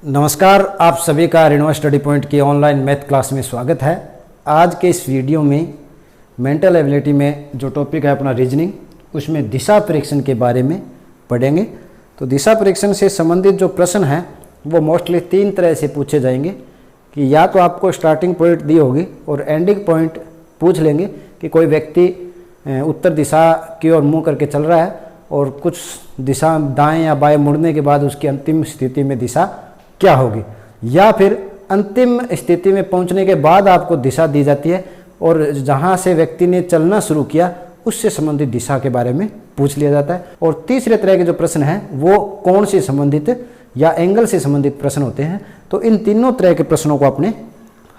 नमस्कार, आप सभी का रिनोवा स्टडी पॉइंट की ऑनलाइन मैथ क्लास में स्वागत है। आज के इस वीडियो में मेंटल एबिलिटी में जो टॉपिक है अपना रीजनिंग, उसमें दिशा परीक्षण के बारे में पढ़ेंगे। तो दिशा परीक्षण से संबंधित जो प्रश्न हैं वो मोस्टली 3 तरह से पूछे जाएंगे कि या तो आपको स्टार्टिंग पॉइंट दी होगी और एंडिंग पॉइंट पूछ लेंगे कि कोई व्यक्ति उत्तर दिशा की ओर मुँह करके चल रहा है और कुछ दिशा दाएँ या बाएँ मुड़ने के बाद उसकी अंतिम स्थिति में दिशा क्या होगी, या फिर अंतिम स्थिति में पहुंचने के बाद आपको दिशा दी जाती है और जहां से व्यक्ति ने चलना शुरू किया उससे संबंधित दिशा के बारे में पूछ लिया जाता है। और तीसरे तरह के जो प्रश्न हैं वो कोण से संबंधित या एंगल से संबंधित प्रश्न होते हैं। तो इन तीनों तरह के प्रश्नों को अपने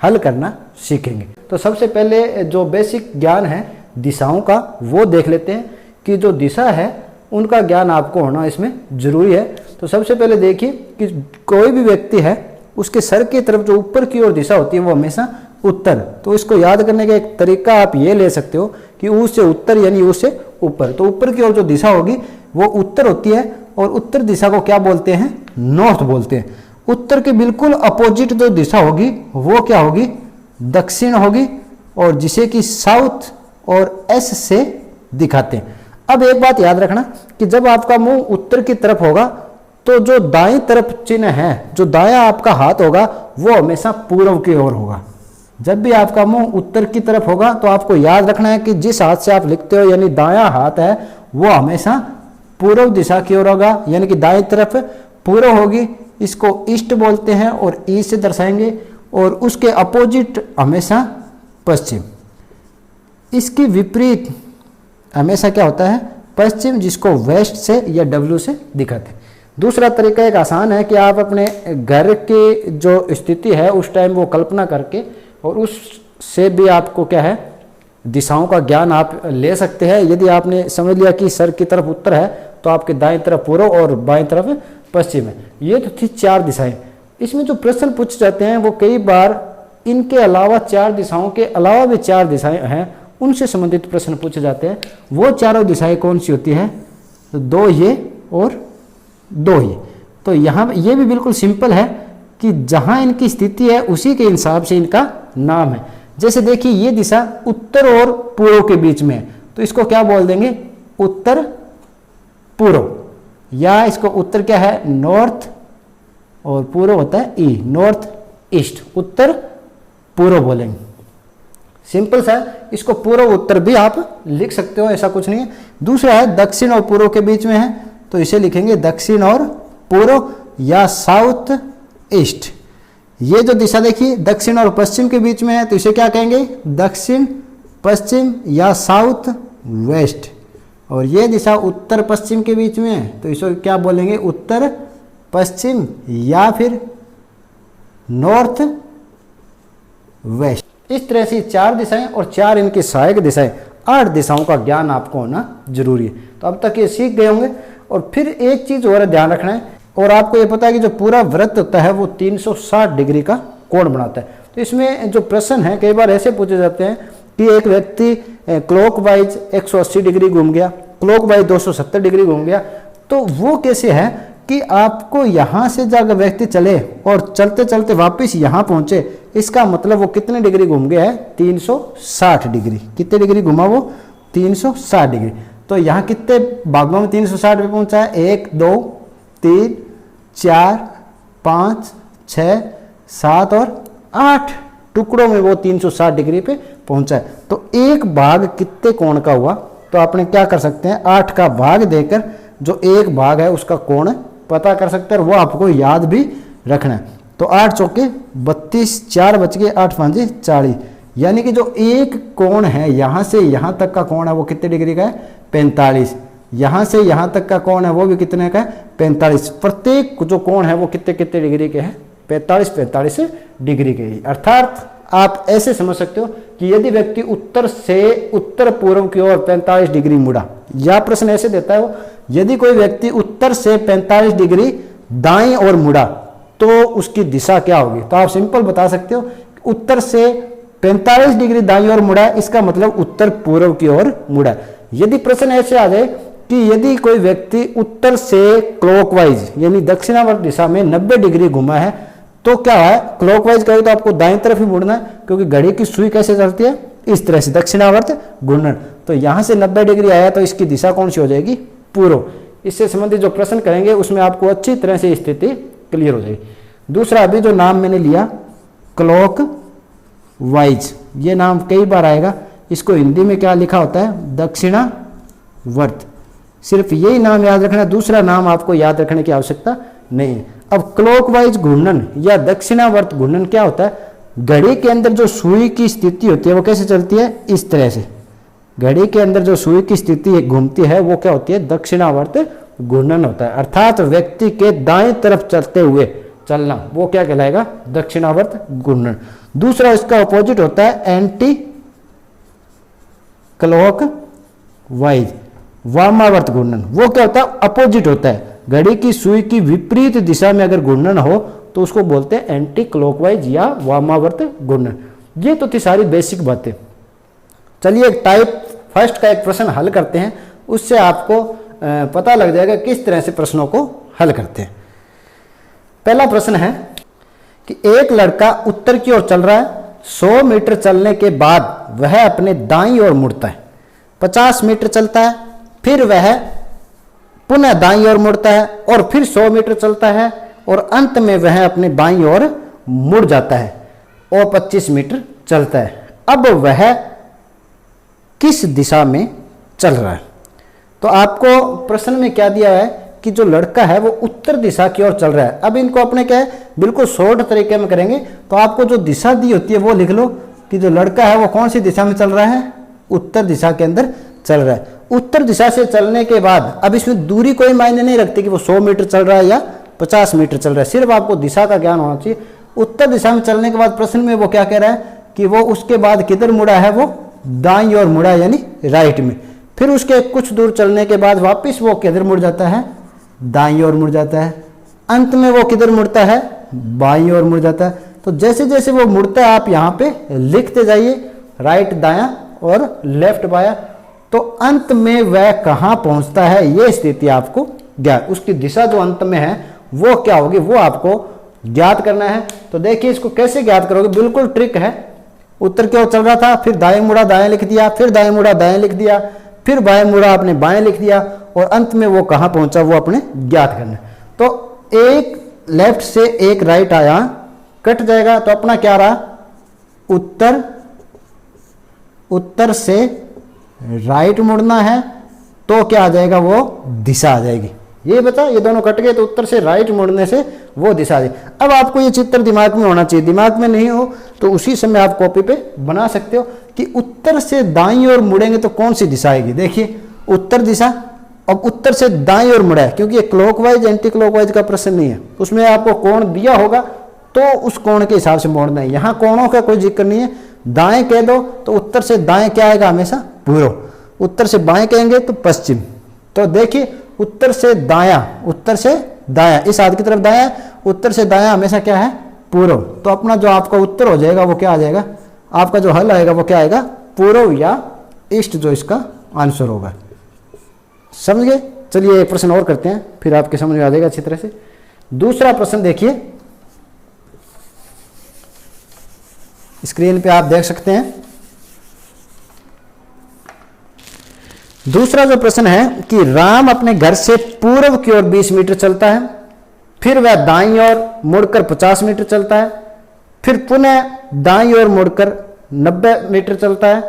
हल करना सीखेंगे। तो सबसे पहले जो बेसिक ज्ञान है दिशाओं का वो देख लेते हैं कि जो दिशा है उनका ज्ञान आपको होना इसमें जरूरी है। तो सबसे पहले देखिए कि कोई भी व्यक्ति है उसके सर की तरफ जो ऊपर की ओर दिशा होती है वो हमेशा उत्तर। तो इसको याद करने का एक तरीका आप ये ले सकते हो कि ऊ से उत्तर यानी ऊ से ऊपर। तो ऊपर की ओर जो दिशा होगी वो उत्तर होती है और उत्तर दिशा को क्या बोलते हैं, नॉर्थ बोलते हैं। उत्तर के बिल्कुल अपोजिट जो दिशा होगी वो क्या होगी, दक्षिण होगी, और जिसे कि साउथ और एस से दिखाते हैं। अब एक बात याद रखना कि जब आपका मुंह उत्तर की तरफ होगा तो जो दाईं तरफ चिन्ह है, जो दायां आपका हाथ होगा वो हमेशा पूर्व की ओर होगा। जब भी आपका मुंह उत्तर की तरफ होगा तो आपको याद रखना है कि जिस हाथ से आप लिखते हो यानी दायां हाथ है वो हमेशा पूर्व दिशा की ओर होगा, यानी कि दाईं तरफ पूर्व होगी। इसको ईस्ट बोलते हैं और ईस्ट से दर्शाएंगे, और उसके अपोजिट हमेशा पश्चिम। इसकी विपरीत हमेशा क्या होता है, पश्चिम, जिसको वेस्ट से या डब्ल्यू से दिखाते हैं। दूसरा तरीका एक आसान है कि आप अपने घर की जो स्थिति है उस टाइम वो कल्पना करके और उससे भी आपको क्या है दिशाओं का ज्ञान आप ले सकते हैं। यदि आपने समझ लिया कि सर की तरफ उत्तर है तो आपके दाएं तरफ पूर्व और बाएं तरफ पश्चिम है। ये तो थी 4 दिशाएं। इसमें जो प्रश्न पूछे जाते हैं वो कई बार इनके अलावा 4 दिशाओं के अलावा भी 4 दिशाएं हैं उनसे संबंधित प्रश्न पूछे जाते हैं। वो चारों दिशाएं कौन सी होती है, तो 2 ये और 2 ये। तो यहाँ ये भी बिल्कुल सिंपल है कि जहाँ इनकी स्थिति है उसी के हिसाब से इनका नाम है। जैसे देखिए ये दिशा उत्तर और पूर्व के बीच में है तो इसको क्या बोल देंगे, उत्तर पूर्व, या इसको उत्तर क्या है नॉर्थ और पूर्व होता है ई, नॉर्थ ईस्ट, उत्तर पूर्व बोलेंगे। सिंपल सा, इसको पूर्व उत्तर भी आप लिख सकते हो, ऐसा कुछ नहीं है। दूसरा है दक्षिण और पूर्व के बीच में है तो इसे लिखेंगे दक्षिण और पूर्व या साउथ ईस्ट। ये जो दिशा देखिए दक्षिण और पश्चिम के बीच में है तो इसे क्या कहेंगे, दक्षिण पश्चिम या साउथ वेस्ट। और ये दिशा उत्तर पश्चिम के बीच में है तो इसे क्या बोलेंगे, उत्तर पश्चिम या फिर नॉर्थ वेस्ट। इस तरह से 4 दिशाएं और 4 इनकी सहायक दिशाएं, 8 दिशाओं का ज्ञान आपको होना जरूरी है। तो अब तक ये सीख गए होंगे। और फिर एक चीज और ध्यान रखना है, और आपको ये पता है कि जो पूरा वृत्त होता है वो 360 डिग्री का कोण बनाता है। तो इसमें जो प्रश्न है कई बार ऐसे पूछे जाते हैं कि एक व्यक्ति क्लॉकवाइज 180 डिग्री घूम गया, क्लॉकवाइज 270 डिग्री घूम गया। तो वो कैसे है कि आपको यहाँ से जब व्यक्ति चले और चलते चलते वापस यहाँ पहुंचे, इसका मतलब वो कितने डिग्री घूम गया है, 360 डिग्री। कितने डिग्री घुमा वो, 360 डिग्री। तो यहाँ कितने भागों में 360 पे पहुंचा है, 1 2 3 4 5 6 7 और 8 टुकड़ों में वो 360 डिग्री पे पहुंचा है। तो एक भाग कितने कोण का हुआ, तो आपने क्या कर सकते हैं, 8 का भाग देकर जो एक भाग है उसका कोण पता कर सकते हैं, और वो आपको याद भी रखना है। तो 8 चौके 32, 4 बच गए, 8 5 40, यानी कि जो एक कोण है यहाँ से यहाँ तक का कोण है वो कितने डिग्री का है, 45। यहाँ से यहाँ तक का कोण है वो भी कितने का है, 45। प्रत्येक जो कोण है वो कितने कितने डिग्री के हैं, 45 डिग्री के ही। अर्थात आप ऐसे समझ सकते हो कि यदि व्यक्ति उत्तर से उत्तर पूर्व की ओर 45 डिग्री मुड़ा, या प्रश्न ऐसे देता है वो, यदि कोई व्यक्ति उत्तर से 45 डिग्री दाईं ओर मुड़ा तो उसकी दिशा क्या होगी। तो आप सिंपल बता सकते हो उत्तर से 45 डिग्री दाईं ओर मुड़ा, इसका मतलब उत्तर पूर्व की ओर मुड़ा। यदि प्रश्न ऐसे आ जाए कि यदि कोई व्यक्ति उत्तर से क्लॉकवाइज यानी दक्षिणावर्त दिशा में 90 डिग्री घुमा है तो क्या है, क्लॉकवाइज करें तो आपको दाएं तरफ ही मुड़ना है, क्योंकि घड़ी की सुई कैसे चलती है, इस तरह से दक्षिणावर्त घूर्णन। तो यहां से 90 डिग्री आया तो इसकी दिशा कौन सी हो जाएगी, पूर्व। इससे संबंधित जो प्रश्न करेंगे उसमें आपको अच्छी तरह से स्थिति क्लियर हो जाएगी। दूसरा, अभी जो नाम मैंने लिया क्लॉक वाइज, ये नाम कई बार आएगा, इसको हिंदी में क्या लिखा होता है, दक्षिणावर्त। सिर्फ यही नाम याद रखना, दूसरा नाम आपको याद रखने की आवश्यकता नहीं है। अब क्लॉकवाइज घूर्णन या दक्षिणावर्त घूर्णन क्या होता है, घड़ी के अंदर जो सुई की स्थिति होती है वो कैसे चलती है, इस तरह से। घड़ी के अंदर जो सुई की स्थिति घूमती है वो क्या होती है, दक्षिणावर्त घूर्णन होता है। अर्थात व्यक्ति के दाएं तरफ चलते हुए चलना, वो क्या कहलाएगा, दक्षिणावर्त घूर्णन। दूसरा इसका अपोजिट होता है एंटी क्लॉक वाइज, वामावर्त घूर्णन। वो क्या होता है, अपोजिट होता है। घड़ी की सुई की विपरीत दिशा में अगर घूर्णन हो तो उसको बोलते हैं एंटी क्लॉकवाइज या वामावर्त घूर्णन। ये तो थी सारी बेसिक बातें। चलिए एक फर्स्ट का एक प्रश्न हल करते हैं, उससे आपको पता लग जाएगा किस तरह से प्रश्नों को हल करते हैं। पहला प्रश्न है कि एक लड़का उत्तर की ओर चल रहा है, 100 मीटर चलने के बाद वह अपने दाईं ओर मुड़ता है, 50 मीटर चलता है, फिर वह पुनः दाईं ओर मुड़ता है और फिर 100 मीटर चलता है और अंत में वह अपने बाईं ओर मुड़ जाता है और 25 मीटर चलता है। अब वह किस दिशा में चल रहा है? तो आपको प्रश्न में क्या दिया है कि जो लड़का है वो उत्तर दिशा की ओर चल रहा है। अब इनको अपने क्या है, बिल्कुल शॉर्ट तरीके में करेंगे। तो आपको जो दिशा दी होती है वो लिख लो कि जो लड़का है वो कौन सी दिशा में चल रहा है, उत्तर दिशा के अंदर चल रहा है। उत्तर दिशा से चलने के बाद अब इसमें दूरी कोई मायने नहीं रखती कि वो 100 मीटर चल रहा है या 50 मीटर चल रहा है, सिर्फ आपको दिशा का ज्ञान होना चाहिए। उत्तर दिशा में चलने के बाद प्रश्न में वो क्या कह रहा है कि वो उसके बाद किधर मुड़ा है, वो दाईं ओर मुड़ा यानी राइट में। फिर उसके कुछ दूर चलने के बाद वापस वो किधर मुड़ जाता है, दाईं ओर मुड़ जाता है। अंत में वो किधर मुड़ता है, बाईं ओर मुड़ जाता है। तो जैसे जैसे वो मुड़ता है आप यहाँ पे लिखते जाइए, राइट दायां और लेफ्ट बायां। तो अंत में वह कहाँ पहुंचता है ये स्थिति आपको ज्ञात, उसकी दिशा जो अंत में है वो क्या होगी वो आपको ज्ञात करना है। तो देखिए इसको कैसे ज्ञात करोगे, बिल्कुल ट्रिक है। उत्तर की ओर चल रहा था, फिर दाएं मुड़ा दाएं लिख दिया, फिर दाएं मुड़ा दाएं लिख दिया, फिर बाएं मुड़ा आपने बाएं लिख दिया और अंत में वो कहाँ पहुंचा वो अपने ज्ञात करना है। तो एक लेफ्ट से एक राइट आया, कट जाएगा तो अपना क्या रहा, उत्तर से राइट मुड़ना है तो क्या आ जाएगा, वो दिशा आ जाएगी। ये बता, ये दोनों कट गए तो उत्तर से राइट मुड़ने से वो दिशा आ जाएगी। अब आपको ये चित्र दिमाग में होना चाहिए, दिमाग में नहीं हो तो उसी समय आप कॉपी पे बना सकते हो कि उत्तर से दाईं ओर मुड़ेंगे तो कौन सी दिशा आएगी। देखिए उत्तर दिशा, अब उत्तर से दाईं ओर मुड़ा है क्योंकि ये क्लॉकवाइज एंटी क्लॉकवाइज का प्रश्न नहीं है, उसमें आपको कोण दिया होगा तो उस कोण के हिसाब से मोड़ना है। यहाँ कोणों का कोई जिक्र नहीं है। दाएं कह दो तो उत्तर से दाएं क्या आएगा, हमेशा पूर्व। उत्तर से बाएं कहेंगे तो पश्चिम। तो देखिए उत्तर से दायां, उत्तर से दायां, इस हाथ की तरफ दायां, उत्तर से दायां हमेशा क्या है, पूर्व। तो अपना जो आपका उत्तर हो जाएगा वो क्या आ जाएगा, आपका जो हल आएगा वो क्या आएगा, पूर्व या ईस्ट, जो इसका आंसर होगा। समझ गए? चलिए एक प्रश्न और करते हैं फिर आपके समझ में आ जाएगा अच्छी तरह से। दूसरा प्रश्न देखिए, स्क्रीन पे आप देख सकते हैं। दूसरा जो प्रश्न है कि राम अपने घर से पूर्व की ओर 20 मीटर चलता है, फिर वह दाईं ओर मुड़कर 50 मीटर चलता है, फिर पुनः दाईं ओर मुड़कर 90 मीटर चलता है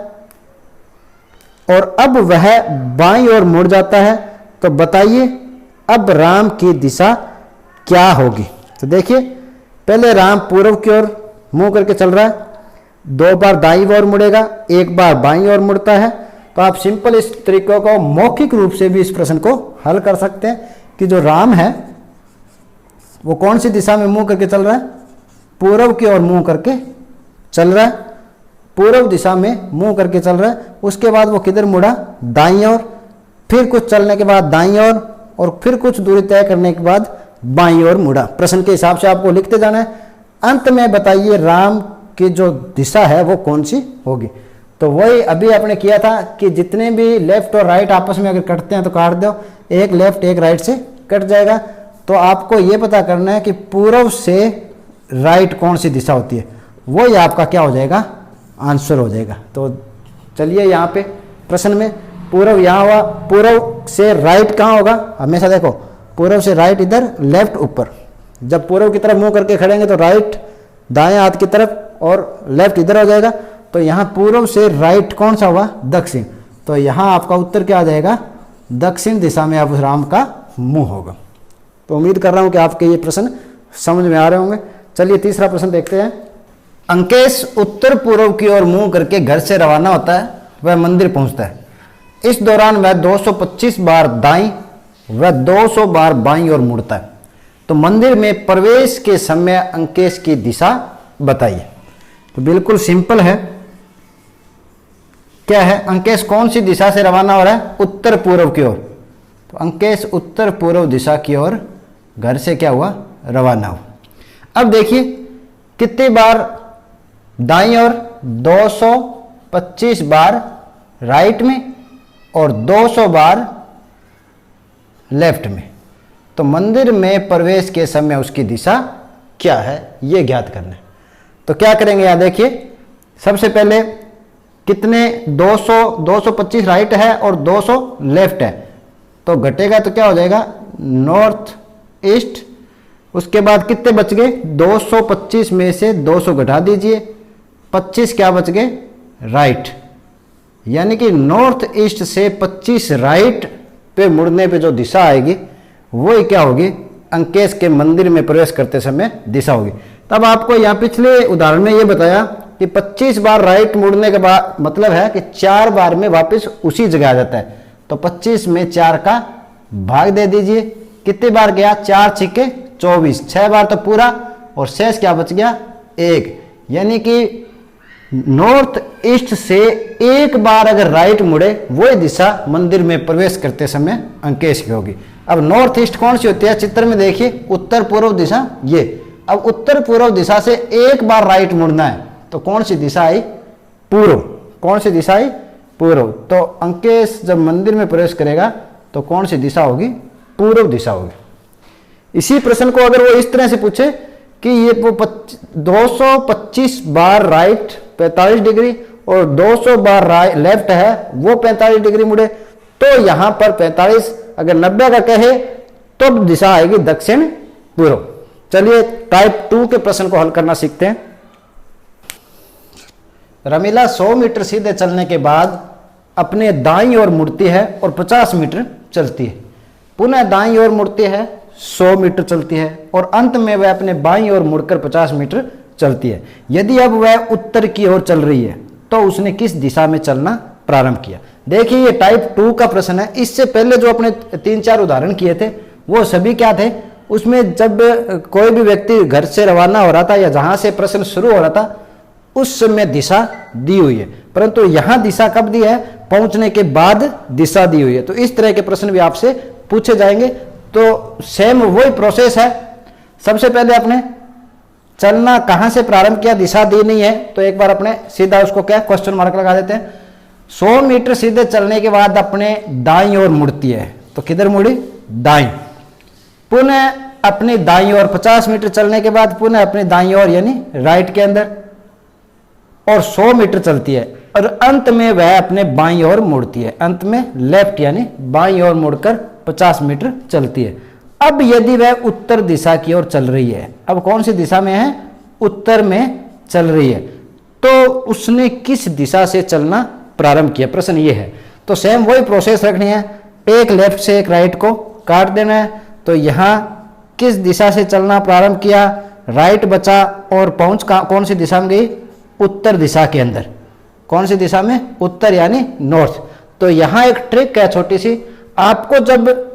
और अब वह बाईं ओर मुड़ जाता है। तो बताइए अब राम की दिशा क्या होगी। तो देखिए पहले राम पूर्व की ओर मुंह करके चल रहा है, 2 बार दाईं ओर मुड़ेगा, 1 बार बाईं ओर मुड़ता है। तो आप सिंपल इस तरीकों को मौखिक रूप से भी इस प्रश्न को हल कर सकते हैं कि जो राम है वो कौन सी दिशा में मुंह करके चल रहा है, पूर्व की ओर मुंह करके चल रहा है, पूर्व दिशा में मुंह करके चल रहा है। उसके बाद वो किधर मुड़ा, दाईं ओर, फिर कुछ चलने के बाद दाईं ओर और फिर कुछ दूरी तय करने के बाद बाईं ओर मुड़ा। प्रश्न के हिसाब से आपको लिखते जाना है। अंत में बताइए राम की जो दिशा है वो कौन सी होगी। तो वही अभी आपने किया था कि जितने भी लेफ्ट और राइट आपस में अगर कटते हैं तो काट दो, एक लेफ्ट एक राइट से कट जाएगा। तो आपको ये पता करना है कि पूर्व से राइट कौन सी दिशा होती है, वो ही आपका क्या हो जाएगा, आंसर हो जाएगा। तो चलिए यहाँ पे प्रश्न में पूर्व यहाँ हुआ, पूर्व से राइट कहाँ होगा, हमेशा देखो पूर्व से राइट इधर, लेफ्ट ऊपर। जब पूर्व की तरफ मुंह करके खड़ेंगे तो राइट दाएं हाथ की तरफ और लेफ्ट इधर हो जाएगा। तो यहाँ पूर्व से राइट कौन सा हुआ, दक्षिण। तो यहाँ आपका उत्तर क्या आ जाएगा, दक्षिण दिशा में अब राम का मुंह होगा। तो उम्मीद कर रहा हूँ कि आपके ये प्रश्न समझ में आ रहे होंगे। चलिए तीसरा प्रश्न देखते हैं। अंकेश उत्तर पूर्व की ओर मुंह करके घर से रवाना होता है, वह मंदिर पहुंचता है। इस दौरान वह 225 बार दाईं व 200 बार बाईं ओर मुड़ता है। तो मंदिर में प्रवेश के समय अंकेश की दिशा बताइए। तो बिल्कुल सिंपल है, क्या है, अंकेश कौन सी दिशा से रवाना हो रहा है, उत्तर पूर्व की ओर। तो अंकेश उत्तर पूर्व दिशा की ओर घर से क्या हुआ, रवाना हुआ। अब देखिए कितनी बार दाईं ओर, 225 बार राइट में और 200 बार लेफ्ट में। तो मंदिर में प्रवेश के समय उसकी दिशा क्या है, ये ज्ञात करना है। तो क्या करेंगे, यहां देखिए सबसे पहले कितने 225 राइट है और 200 लेफ्ट है, तो घटेगा तो क्या हो जाएगा, नॉर्थ ईस्ट। उसके बाद कितने बच गए, 225 में से 200 घटा दीजिए, 25 क्या बच गए, राइट। यानी कि नॉर्थ ईस्ट से 25 राइट पे मुड़ने पे जो दिशा आएगी वो क्या होगी, अंकेश के मंदिर में प्रवेश करते समय दिशा होगी। तब आपको यहाँ पिछले उदाहरण में ये बताया कि 25 बार राइट मुड़ने के बाद मतलब है कि 4 बार में वापस उसी जगह आ जाता है। तो 25 में 4 का भाग दे दीजिए, कितनी बार गया, 4 छिके 24, 6 बार तो पूरा, और शेष क्या बच गया, 1। यानी कि नॉर्थ ईस्ट से एक बार अगर राइट मुड़े वही दिशा मंदिर में प्रवेश करते समय अंकेश की होगी। अब नॉर्थ ईस्ट कौन सी होती है, चित्र में देखिए उत्तर पूर्व दिशा ये। अब उत्तर पूर्व दिशा से एक बार राइट मुड़ना है तो कौन सी दिशा आई, पूर्व। कौन सी दिशा आई, पूर्व। तो अंकेश जब मंदिर में प्रवेश करेगा तो कौन सी दिशा होगी, पूर्व दिशा होगी। इसी प्रश्न को अगर वो इस तरह से पूछे कि ये वो 225 बार राइट 45 डिग्री और 200 बार लेफ्ट है वो 45 डिग्री मुड़े, तो यहां पर 45 अगर 90 का कहे तो दिशा आएगी दक्षिण पूर्व। चलिए टाइप 2 के प्रश्न को हल करना सीखते हैं। रमीला 100 मीटर सीधे चलने के बाद अपने दाईं ओर मुड़ती है और 50 मीटर चलती है, पुनः दाईं ओर मुड़ती है, 100 मीटर चलती है और अंत में वह अपने बाईं ओर मुड़कर 50 मीटर चलती है। यदि अब वह उत्तर की ओर चल रही है तो उसने किस दिशा में चलना प्रारंभ किया। देखिए ये टाइप 2 का प्रश्न है। इससे पहले जो अपने 3-4 उदाहरण किए थे वो सभी क्या थे, उसमें जब कोई भी व्यक्ति घर से रवाना हो रहा था या जहां से प्रश्न शुरू हो रहा था उस समय दिशा दी हुई है, परंतु यहां दिशा कब दी है, पहुंचने के बाद दिशा दी हुई है। तो इस तरह के प्रश्न भी आपसे पूछे जाएंगे। तो सेम वही प्रोसेस है। सबसे पहले अपने चलना कहां से प्रारंभ किया, दिशा दी नहीं है तो एक बार अपने सीधा उसको क्या क्वेश्चन मार्क लगा देते हैं। 100 मीटर सीधे चलने के बाद अपने दाईं ओर मुड़ती है, तो किधर मुड़ी, दाईं। पुनः अपने दाईं ओर 50 मीटर चलने के बाद पुनः अपने दाईं ओर यानी राइट के अंदर और 100 मीटर चलती है और अंत में वह अपने बाईं ओर मुड़ती है, अंत में लेफ्ट यानी बाईं ओर मुड़कर 50 मीटर चलती है। अब यदि वह उत्तर दिशा की ओर चल रही है, अब कौन सी दिशा में है, उत्तर में चल रही है, तो उसने किस दिशा से चलना प्रारंभ किया, प्रश्न ये है। तो सेम वही प्रोसेस रखनी है, एक लेफ्ट से एक राइट को काट देना है। तो यहां किस दिशा से चलना प्रारंभ किया, राइट बचा और पहुंच कौन सी दिशा में गई, उत्तर दिशा के अंदर। कौन सी दिशा में, उत्तर यानी नॉर्थ। तो यहां एक ट्रिक है छोटी सी, आपको जब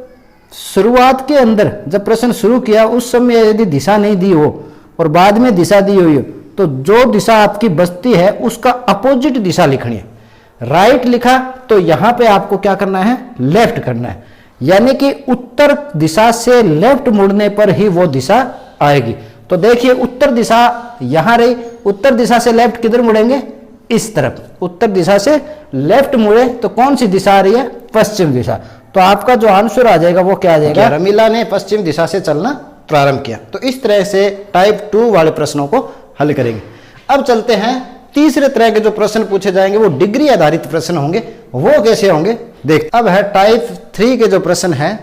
शुरुआत के अंदर जब प्रश्न शुरू किया उस समय यदि दिशा नहीं दी हो और बाद में दिशा दी हुई हो तो जो दिशा आपकी बचती है उसका अपोजिट दिशा लिखनी है। राइट लिखा तो यहां पे आपको क्या करना है, लेफ्ट करना है, यानी कि उत्तर दिशा से लेफ्ट मुड़ने पर ही वो दिशा आएगी। तो देखिए उत्तर दिशा यहां रही, उत्तर दिशा से लेफ्ट किधर मुड़ेंगे, इस तरफ, उत्तर दिशा से लेफ्ट मुड़े तो कौन सी दिशा आ रही है? पश्चिम दिशा। तो आपका जो आंसर आ जाएगा वो क्या आ जाएगा? रमीला ने पश्चिम दिशा से चलना प्रारंभ किया। तो इस तरह से टाइप 2 वाले प्रश्नों को हल करेंगे। अब चलते हैं तीसरे तरह के जो प्रश्न पूछे जाएंगे, वो डिग्री आधारित प्रश्न होंगे। वो कैसे होंगे देख। अब है टाइप 3 के जो प्रश्न है,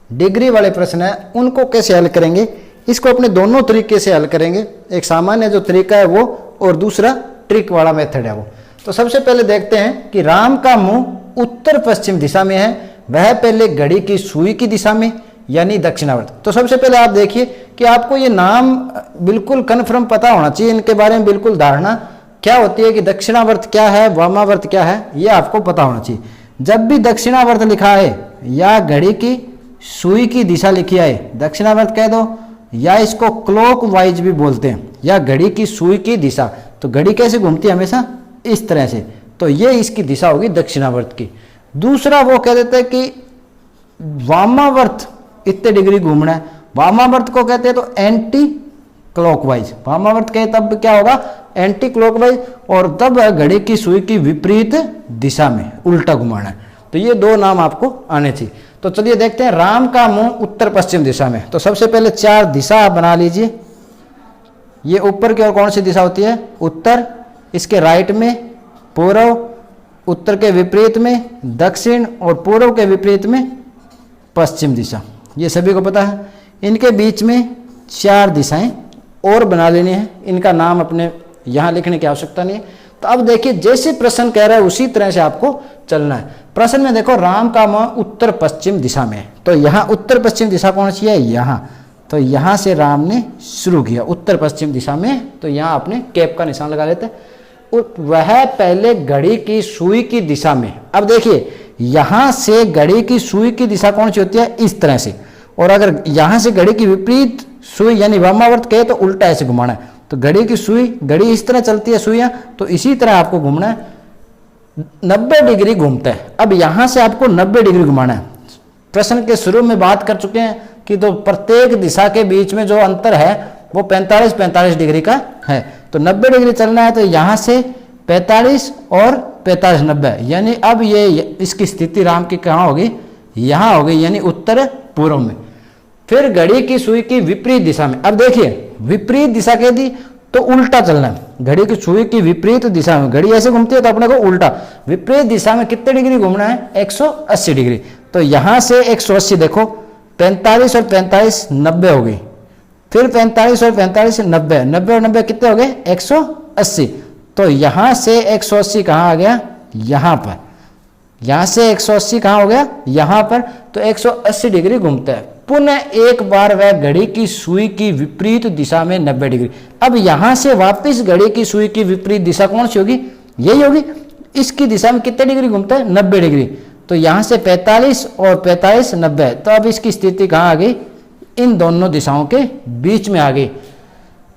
डिग्री वाले प्रश्न है, उनको कैसे हल करेंगे? इसको अपने दोनों तरीके से हल करेंगे। एक सामान्य जो तरीका है वो, और दूसरा ट्रिक वाला मेथड है वो। तो सबसे पहले देखते हैं कि राम का मुंह उत्तर पश्चिम दिशा में है, वह पहले घड़ी की सुई की दिशा में यानी दक्षिणावर्त। तो सबसे पहले आप देखिए कि आपको ये नाम बिल्कुल कन्फर्म पता होना चाहिए, इनके बारे में बिल्कुल धारणा क्या होती है कि दक्षिणावर्त क्या है, वामावर्त क्या है, ये आपको पता होना चाहिए। जब भी दक्षिणावर्त लिखा है या घड़ी की सुई की दिशा लिखी है, दक्षिणावर्त कह दो, या इसको क्लॉक वाइज भी बोलते हैं, या घड़ी की सुई की दिशा। तो घड़ी कैसे घूमती है? हमेशा इस तरह से। तो ये इसकी दिशा होगी दक्षिणावर्त की। दूसरा वो कह देते हैं कि वामावर्त इतने डिग्री घूमना है, वामावर्त को कहते हैं तो एंटी क्लॉकवाइज। वामावर्त कहे तब क्या होगा? एंटी क्लॉकवाइज, और तब घड़ी की सुई की विपरीत दिशा में उल्टा घुमाना है। तो ये दो नाम आपको आने चाहिए। तो चलिए देखते हैं राम का मुंह उत्तर पश्चिम दिशा में। तो सबसे पहले 4 दिशा आप बना लीजिए। ये ऊपर की ओर कौन सी दिशा होती है? उत्तर। इसके राइट में पूर्व, उत्तर के विपरीत में दक्षिण, और पूर्व के विपरीत में पश्चिम दिशा। ये सभी को पता है। इनके बीच में 4 दिशाएं और बना लेनी है। इनका नाम अपने यहाँ लिखने की आवश्यकता नहीं है। तो अब देखिए, जैसे प्रश्न कह रहा है उसी तरह से आपको चलना है। प्रश्न में देखो, राम का मुंह उत्तर पश्चिम दिशा में है। तो यहाँ उत्तर पश्चिम दिशा कौन सी है? यहाँ। तो यहाँ से राम ने शुरू किया उत्तर पश्चिम दिशा में। तो यहाँ आपने कैप का निशान लगा लेते हैं। वह पहले घड़ी की सुई की दिशा में। अब देखिए, यहाँ से घड़ी की सुई की दिशा कौन सी होती है? इस तरह से। और अगर यहाँ से घड़ी की विपरीत सुई यानी वामावर्त कहे तो उल्टा ऐसे घुमाना है। तो घड़ी की सुई, घड़ी इस तरह चलती है सुइयां, तो इसी तरह आपको घूमना है। 90 डिग्री घूमता है। अब यहाँ से आपको 90 डिग्री घुमाना है। प्रश्न के शुरू में बात कर चुके हैं कि तो प्रत्येक दिशा के बीच में जो अंतर है वो 45-45 डिग्री का है। तो 90 डिग्री चलना है। तो यहाँ से 45 और 45 90, यानी अब ये इसकी स्थिति राम की कहाँ होगी? यहाँ होगी, यानी उत्तर पूर्व में। फिर घड़ी की सुई की विपरीत दिशा में। अब देखिए, विपरीत दिशा कह दी तो उल्टा चलना है। घड़ी की सुई की विपरीत दिशा में, घड़ी ऐसे घूमती है तो अपने को उल्टा। विपरीत दिशा में कितने डिग्री घूमना है? 180 डिग्री। तो यहाँ से 180 देखो, 45 और 45 90 हो गई। फिर 45 और 45 90, 90 और 90 कितने हो गए? 180। तो यहाँ से 180 कहाँ आ गया? यहाँ पर। यहाँ से 180 कहाँ हो गया? यहाँ पर। तो 180 डिग्री घूमता है। पुनः एक बार वह घड़ी की सुई की विपरीत दिशा में 90 डिग्री। अब यहाँ से वापस घड़ी की सुई की विपरीत दिशा कौन सी होगी? यही होगी। इसकी दिशा में कितने डिग्री घूमता है? 90 डिग्री। तो यहाँ से 45 और 45 90। तो अब इसकी स्थिति कहाँ आ गई? इन दोनों दिशाओं के बीच में आ गई।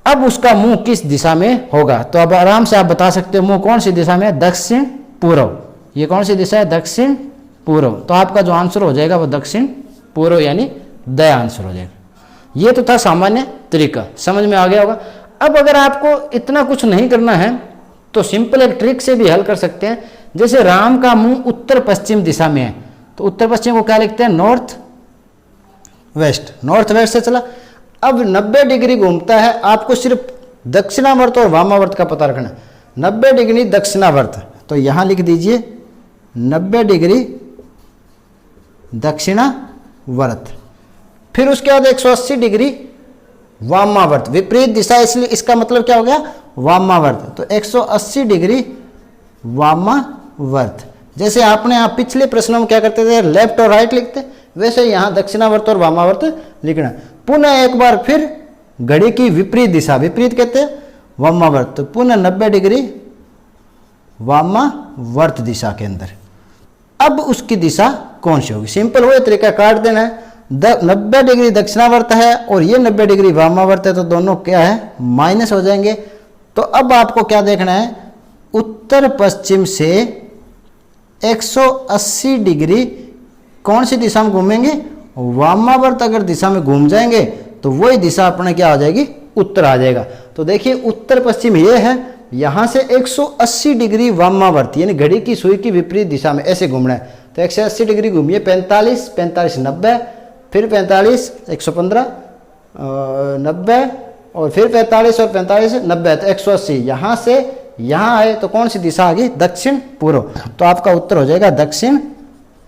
अब उसका मुंह किस दिशा में होगा? तो अब आराम से आप बता सकते हो मुंह कौन सी दिशा में है? दक्षिण पूर्व। ये कौन सी दिशा है? दक्षिण पूर्व। तो आपका जो आंसर हो जाएगा वो दक्षिण पूर्व यानी द आंसर हो जाएगा। ये तो था सामान्य तरीका, समझ में आ गया होगा। अब अगर आपको इतना कुछ नहीं करना है तो सिंपल एक ट्रिक से भी हल कर सकते हैं। जैसे राम का मुंह उत्तर पश्चिम दिशा में है, तो उत्तर पश्चिम को क्या लिखते हैं? North west. नॉर्थ वेस्ट से चला। अब 90 डिग्री घूमता है। आपको सिर्फ दक्षिणावर्त और वामावर्त का पता रखना है। 90 डिग्री दक्षिणावर्त, तो यहाँ लिख दीजिए 90 डिग्री दक्षिणावर्त। फिर उसके बाद 180 डिग्री वामावर्त, विपरीत दिशा, इसलिए इसका मतलब क्या हो गया? वामावर्त। तो 180 डिग्री वामावर्त। जैसे आपने यहाँ पिछले प्रश्नों में क्या करते थे? लेफ्ट और राइट लिखते, वैसे यहाँ दक्षिणावर्त और वामावर्त लिखना। पुनः एक बार फिर घड़ी की विपरीत दिशा, विपरीत कहते हैं वामावर्त। तो पुनः 90 डिग्री वामावर्त दिशा के अंदर। अब उसकी दिशा कौन सी होगी? सिंपल वही तरीका, काट देना है। 90 डिग्री दक्षिणावर्त है और ये 90 डिग्री वामावर्त है, तो दोनों क्या है? माइनस हो जाएंगे। तो अब आपको क्या देखना है? उत्तर पश्चिम से 180 डिग्री कौन सी दिशा में घूमेंगे? वामावर्त अगर दिशा में घूम जाएंगे तो वही दिशा अपने क्या आ जाएगी? उत्तर आ जाएगा। तो देखिए, उत्तर पश्चिम ये है, यहाँ से 180 डिग्री वामावर्ती यानी घड़ी की सुई की विपरीत दिशा में ऐसे घूमना है। तो 180 डिग्री घूमिए, 45, 45, 90, फिर 45, 115, 90 और फिर 45 और 45, 90, तो 180। यहाँ से यहाँ आए तो कौन सी दिशा आ गई? दक्षिण पूर्व। तो आपका उत्तर हो जाएगा दक्षिण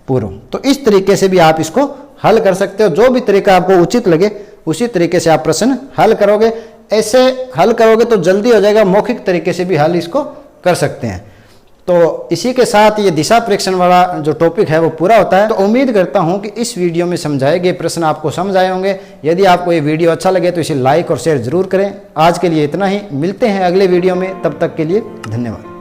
पूर्व। तो इस तरीके से भी आप इसको हल कर सकते हो। जो भी तरीका आपको उचित लगे उसी तरीके से आप प्रश्न हल करोगे। ऐसे हल करोगे तो जल्दी हो जाएगा, मौखिक तरीके से भी हल इसको कर सकते हैं। तो इसी के साथ ये दिशा प्रेक्षण वाला जो टॉपिक है वो पूरा होता है। तो उम्मीद करता हूं कि इस वीडियो में समझाए गए प्रश्न आपको समझ आए होंगे। यदि आपको ये वीडियो अच्छा लगे तो इसे लाइक और शेयर जरूर करें। आज के लिए इतना ही, मिलते हैं अगले वीडियो में, तब तक के लिए धन्यवाद।